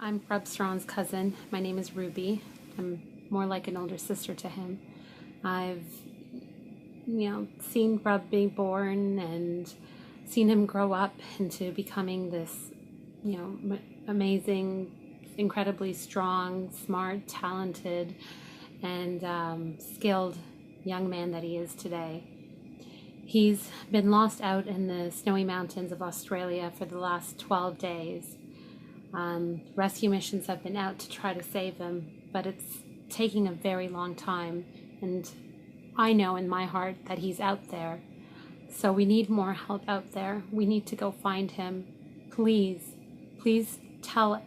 I'm Srawn's cousin. My name is Ruby. I'm more like an older sister to him. I've, seen Prab being born and seen him grow up into becoming this, amazing, incredibly strong, smart, talented, and skilled young man that he is today. He's been lost out in the snowy mountains of Australia for the last 12 days. Rescue missions have been out to try to save him, but it's taking a very long time, and I know in my heart that he's out there. So we need more help out there. We need to go find him. Please tell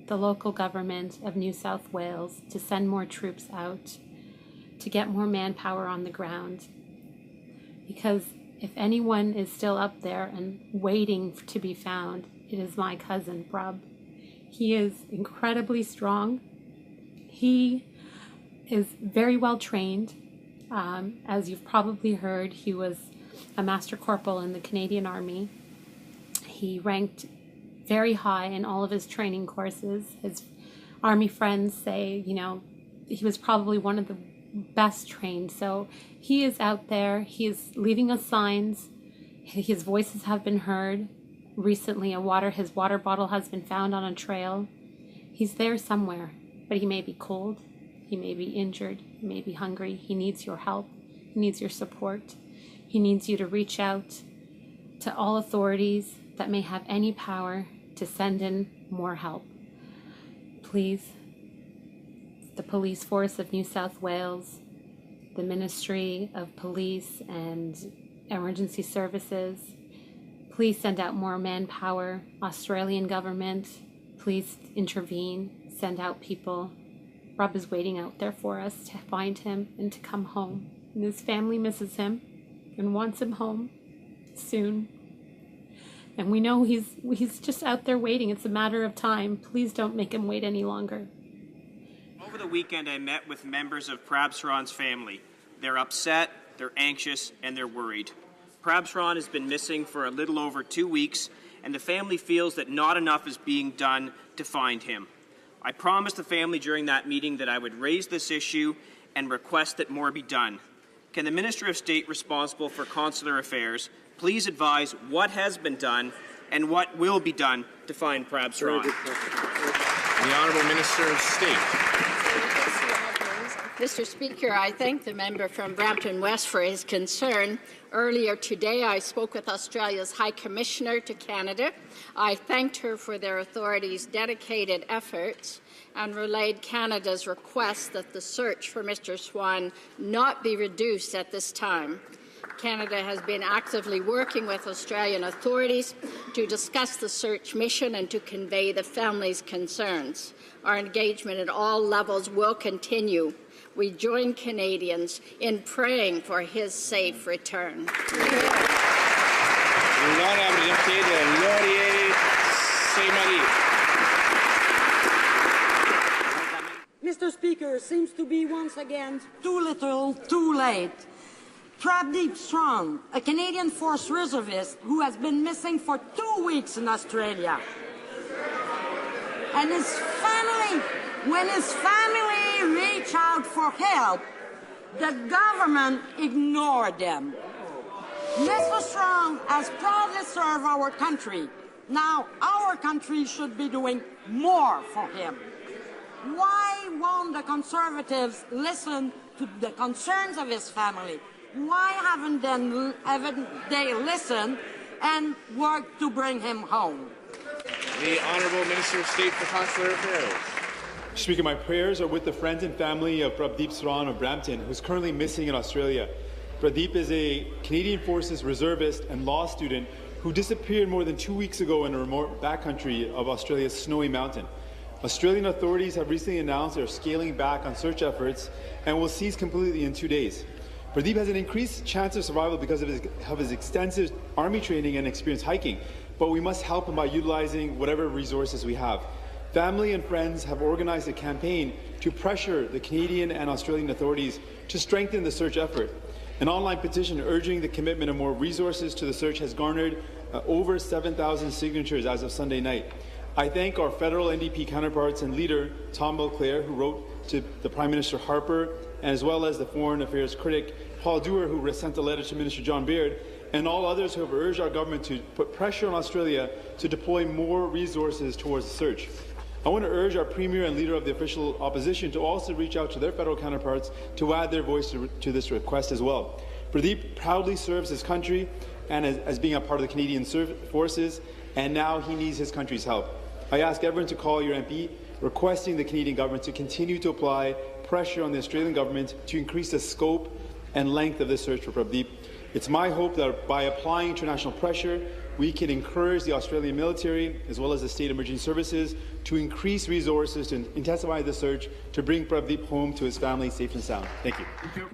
the local government of New South Wales to send more troops out, to get more manpower on the ground. Because if anyone is still up there and waiting to be found, it is my cousin, Prab. He is incredibly strong. He is very well trained. As you've probably heard, he was a Master Corporal in the Canadian Army. He ranked very high in all of his training courses. His Army friends say, he was probably one of the best trained. So he is out there. He is leaving us signs. His voices have been heard. Recently, his water bottle has been found on a trail. He's there somewhere, but he may be cold. He may be injured. He may be hungry. He needs your help. He needs your support. He needs you to reach out to all authorities that may have any power to send in more help. Please, the police force of New South Wales, the Ministry of Police and Emergency Services, please send out more manpower. Australian government, please intervene, send out people. Rob is waiting out there for us to find him and to come home. And his family misses him and wants him home soon. And we know he's just out there waiting. It's a matter of time. Please don't make him wait any longer. Over the weekend, I met with members of Srawn's family. They're upset, they're anxious, and they're worried. Srawn has been missing for a little over 2 weeks, and the family feels that not enough is being done to find him. I promised the family during that meeting that I would raise this issue and request that more be done. Can the Minister of State responsible for Consular Affairs please advise what has been done and what will be done to find Srawn? The Honourable Minister of State. Mr. Speaker, I thank the member from Brampton West for his concern. Earlier today, I spoke with Australia's High Commissioner to Canada. I thanked her for their authorities' dedicated efforts and relayed Canada's request that the search for Mr. Srawn not be reduced at this time. Canada has been actively working with Australian authorities to discuss the search mission and to convey the family's concerns. Our engagement at all levels will continue. We join Canadians in praying for his safe return. Mr. Speaker, seems to be once again too little, too late. Prabhdeep Srawn, a Canadian Force reservist who has been missing for 2 weeks in Australia. And when his family reached out for help, the government ignored them. Mr. Srawn has proudly served our country. Now our country should be doing more for him. Why won't the Conservatives listen to the concerns of his family? Why haven't they listened and worked to bring him home? The Honourable Minister of State for Consular Affairs. Speaker, my prayers are with the friends and family of Prabhdeep Srawn of Brampton, who's currently missing in Australia. Prabhdeep is a Canadian Forces reservist and law student who disappeared more than 2 weeks ago in a remote backcountry of Australia's snowy mountain. Australian authorities have recently announced they're scaling back on search efforts and will cease completely in 2 days. Prabhdeep has an increased chance of survival because of his extensive Army training and experience hiking, but we must help him by utilizing whatever resources we have. Family and friends have organized a campaign to pressure the Canadian and Australian authorities to strengthen the search effort. An online petition urging the commitment of more resources to the search has garnered over 7,000 signatures as of Sunday night. I thank our federal NDP counterparts and leader, Tom Mulcair, who wrote to the Prime Minister Harper, and as well as the Foreign Affairs critic, Paul Dewar, who sent a letter to Minister John Baird, and all others who have urged our government to put pressure on Australia to deploy more resources towards the search. I want to urge our Premier and Leader of the Official Opposition to also reach out to their federal counterparts to add their voice to this request as well. Prabhdeep proudly serves his country and as being a part of the Canadian forces, and now he needs his country's help. I ask everyone to call your MP, requesting the Canadian government to continue to apply pressure on the Australian government to increase the scope and length of this search for Prabhdeep. It's my hope that by applying international pressure, we can encourage the Australian military, as well as the state emergency services, to increase resources to intensify the search to bring Prabhdeep home to his family safe and sound. Thank you.